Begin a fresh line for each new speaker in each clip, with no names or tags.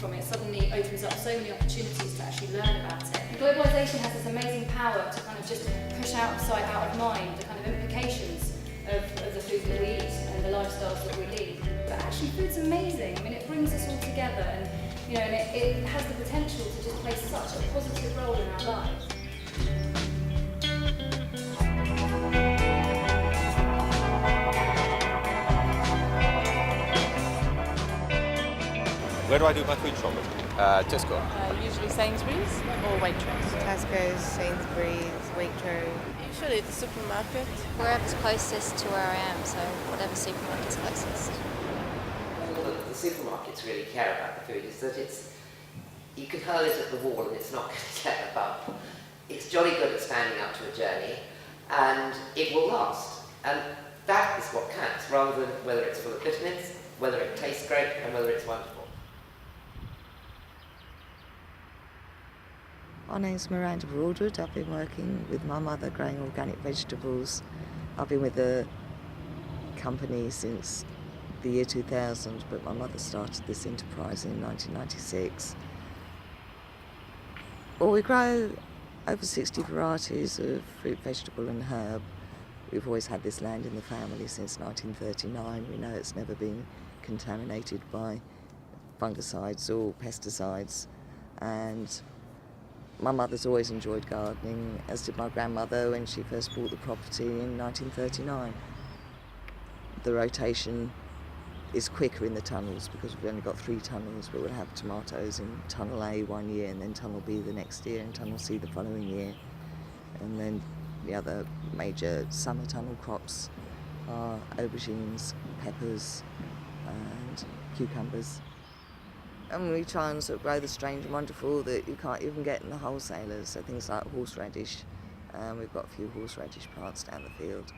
from it suddenly opens up so many opportunities to actually learn about it. And globalisation has this amazing power to kind of just push out of sight, out of mind, the kind of implications of the food that we eat and the lifestyles that we lead. But actually food's amazing. I mean, it brings us all together, and and it has the potential to just play such a positive role in our lives.
Where do I do my food shopping?
Tesco.
Usually Sainsbury's or Waitrose.
Tesco's, Sainsbury's, Waitrose.
Usually the supermarket.
Wherever's closest to where I am, so whatever supermarket's closest.
All that the supermarkets really care about the food is that you can hurl it at the wall and it's not going to tear a bump. It's jolly good at standing up to a journey, and it will last. And that is what counts, rather than whether it's full of vitamins, whether it tastes great, and whether it's wonderful.
My name's Miranda Broadwood. I've been working with my mother growing organic vegetables. I've been with the company since the year 2000, but my mother started this enterprise in 1996. Well, we grow over 60 varieties of fruit, vegetable and herb. We've always had this land in the family since 1939. We know it's never been contaminated by fungicides or pesticides, and my mother's always enjoyed gardening, as did my grandmother when she first bought the property in 1939. The rotation is quicker in the tunnels because we've only got 3 tunnels, but we'll have tomatoes in tunnel A one year and then tunnel B the next year and tunnel C the following year. And then the other major summer tunnel crops are aubergines, peppers and cucumbers. And we try and sort of grow the strange and wonderful that you can't even get in the wholesalers, so things like horseradish. We've got a few horseradish plants down the field.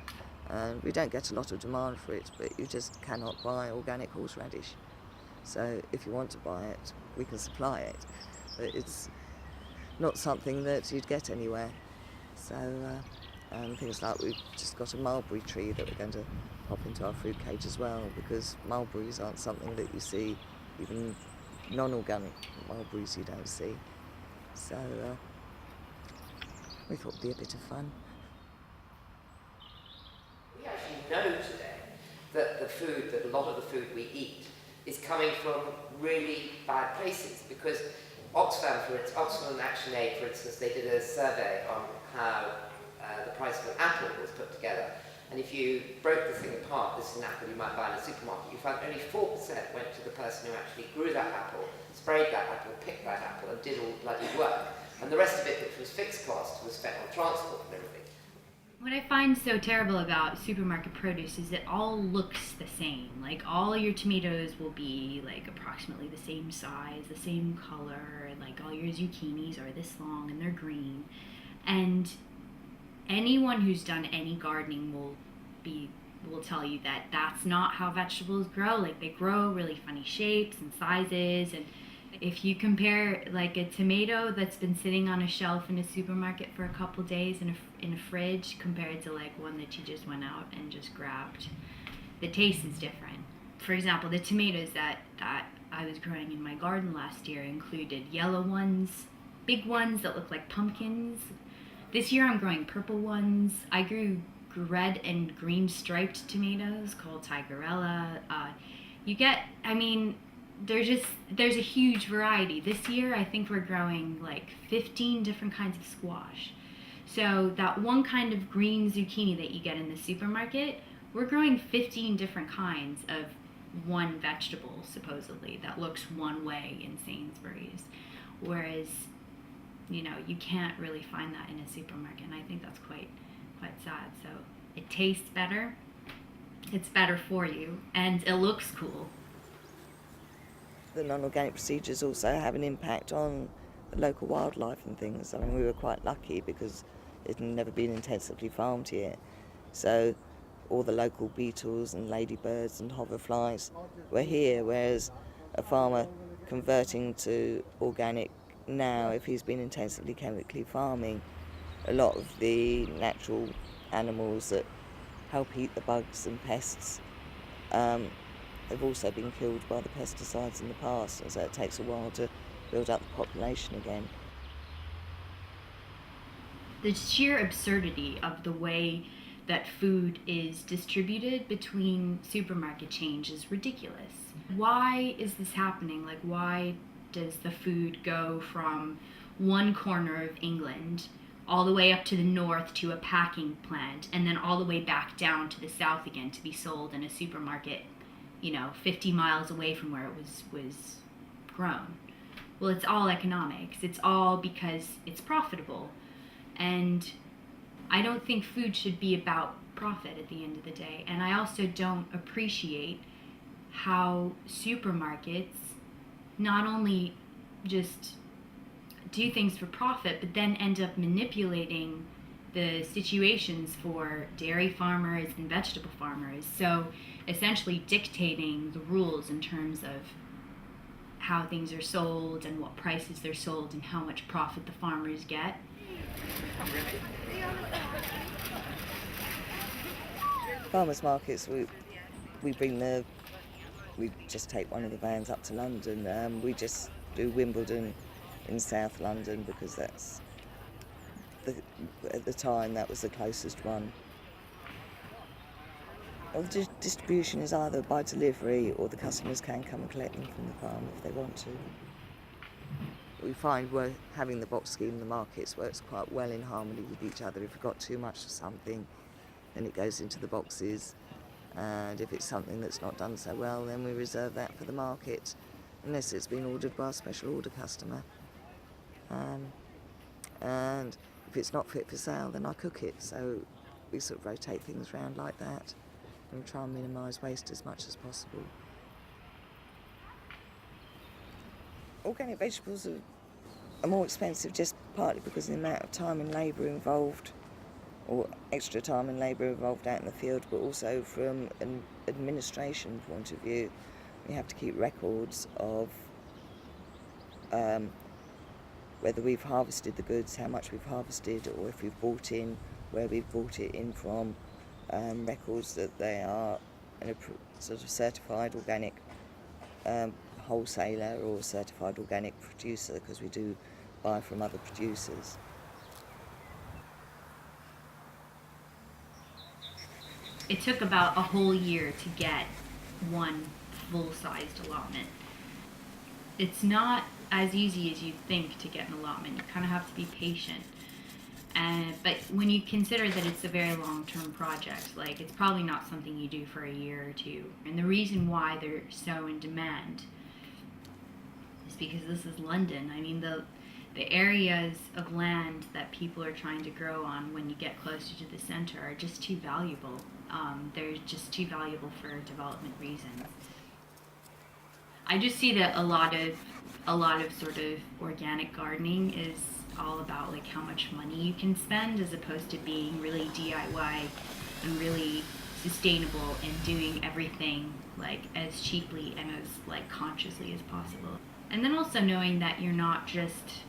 And we don't get a lot of demand for it, but you just cannot buy organic horseradish. So if you want to buy it, we can supply it, but it's not something that you'd get anywhere. So things like we've just got a mulberry tree that we're going to pop into our fruit cage as well, because mulberries aren't something that you see, even non-organic mulberries you don't see. So we thought it'd be a bit of fun.
We actually know today that a lot of the food we eat is coming from really bad places, because Oxfam and ActionAid, for instance, they did a survey on how the price of an apple was put together. And if you broke the thing apart, this is an apple you might buy in a supermarket, you found only 4% went to the person who actually grew that apple, sprayed that apple, picked that apple, and did all the bloody work. And the rest of it, which was fixed cost, was spent on transport and everything.
What I find so terrible about supermarket produce is it all looks the same. Like, all your tomatoes will be like approximately the same size, the same color, like all your zucchinis are this long and they're green. And anyone who's done any gardening will tell you that that's not how vegetables grow. Like, they grow really funny shapes and sizes, and if you compare like a tomato that's been sitting on a shelf in a supermarket for a couple days in a fridge compared to like one that you just went out and just grabbed, the taste is different. For example, the tomatoes that I was growing in my garden last year included yellow ones, big ones that look like pumpkins. This year I'm growing purple ones. I grew red and green striped tomatoes called Tigerella. There's a huge variety. This year I think we're growing like 15 different kinds of squash. So that one kind of green zucchini that you get in the supermarket, we're growing 15 different kinds of one vegetable, supposedly, that looks one way in Sainsbury's. Whereas, you can't really find that in a supermarket, and I think that's quite sad. So it tastes better, it's better for you, and it looks cool.
The non-organic procedures also have an impact on the local wildlife and things. I mean, we were quite lucky because it had never been intensively farmed here. So all the local beetles and ladybirds and hoverflies were here, whereas a farmer converting to organic now, if he's been intensively chemically farming, a lot of the natural animals that help eat the bugs and pests they've also been killed by the pesticides in the past, and so it takes a while to build up the population again.
The sheer absurdity of the way that food is distributed between supermarket chains is ridiculous. Why is this happening? Like, why does the food go from one corner of England all the way up to the north to a packing plant, and then all the way back down to the south again to be sold in a supermarket, 50 miles away from where it was grown? Well, it's all economics. It's all because it's profitable. And I don't think food should be about profit at the end of the day. And I also don't appreciate how supermarkets not only just do things for profit, but then end up manipulating the situations for dairy farmers and vegetable farmers. So essentially dictating the rules in terms of how things are sold and what prices they're sold and how much profit the farmers get.
Farmers markets, we just take one of the vans up to London. We just do Wimbledon in South London because that's at the time that was the closest one. Well, the distribution is either by delivery or the customers can come and collect them from the farm if they want to. We find having the box scheme in the markets works quite well in harmony with each other. If we've got too much of something, then it goes into the boxes, and if it's something that's not done so well, then we reserve that for the market, unless it's been ordered by a special order customer. And if it's not fit for sale, then I cook it. So we sort of rotate things around like that and try and minimise waste as much as possible. Organic vegetables are more expensive just partly because of the amount of time and labour involved, or extra time and labour involved out in the field, but also from an administration point of view. We have to keep records of whether we've harvested the goods, how much we've harvested, or if we've bought in, where we've bought it in from, records that they are a sort of certified organic wholesaler or certified organic producer, because we do buy from other producers.
It took about a whole year to get one full-sized allotment. It's not as easy as you think to get an allotment. You kind of have to be patient. But when you consider that it's a very long-term project, like, it's probably not something you do for a year or two. And the reason why they're so in demand is because this is London. I mean, the areas of land that people are trying to grow on when you get closer to the center are just too valuable. They're just too valuable for development reasons. I just see that a lot of sort of organic gardening is all about like how much money you can spend, as opposed to being really DIY and really sustainable and doing everything like as cheaply and as like consciously as possible. And then also knowing that you're not just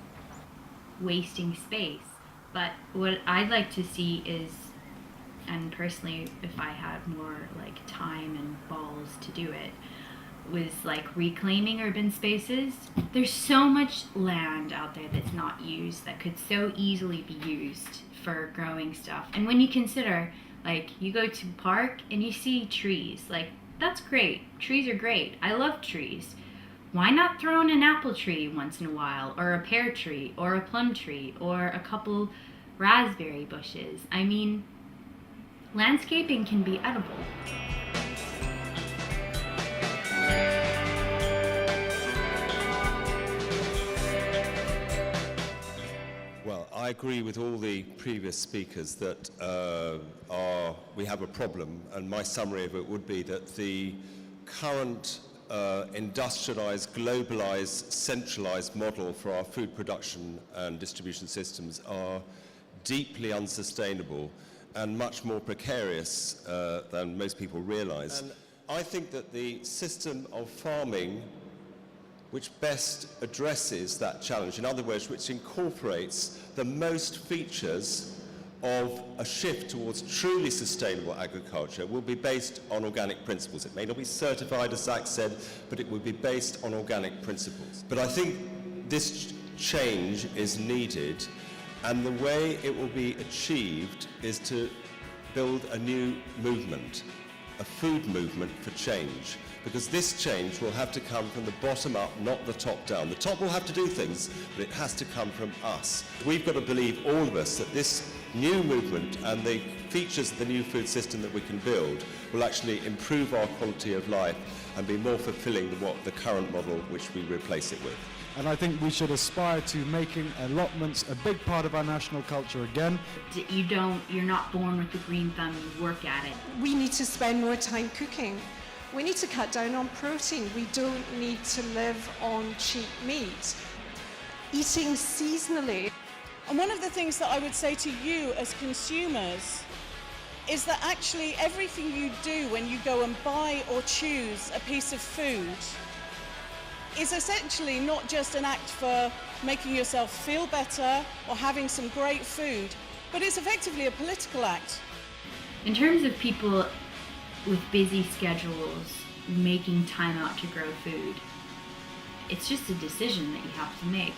wasting space, but what I'd like to see is, and personally if I had more like time and balls to do it, was like reclaiming urban spaces. There's so much land out there that's not used that could so easily be used for growing stuff. And when you consider, like, you go to a park and you see trees, like, that's great. Trees are great. I love trees. Why not throw in an apple tree once in a while, or a pear tree, or a plum tree, or a couple raspberry bushes? I mean, landscaping can be edible.
Well, I agree with all the previous speakers that we have a problem, and my summary of it would be that the current industrialized, globalized, centralized model for our food production and distribution systems are deeply unsustainable and much more precarious than most people realize. And I think that the system of farming which best addresses that challenge, in other words, which incorporates the most features of a shift towards truly sustainable agriculture will be based on organic principles. It may not be certified, as Zach said, but it will be based on organic principles. But I think this change is needed, and the way it will be achieved is to build a new movement, a food movement for change. Because this change will have to come from the bottom up, not the top down. The top will have to do things, but it has to come from us. We've got to believe, all of us, that this new movement and the features of the new food system that we can build will actually improve our quality of life and be more fulfilling than what the current model which we replace it with.
And I think we should aspire to making allotments a big part of our national culture again.
You're not born with the green thumb, you work at it.
We need to spend more time cooking. We need to cut down on protein. We don't need to live on cheap meat. Eating seasonally.
And one of the things that I would say to you as consumers is that actually everything you do when you go and buy or choose a piece of food is essentially not just an act for making yourself feel better or having some great food, but it's effectively a political act.
In terms of people with busy schedules making time out to grow food, it's just a decision that you have to make.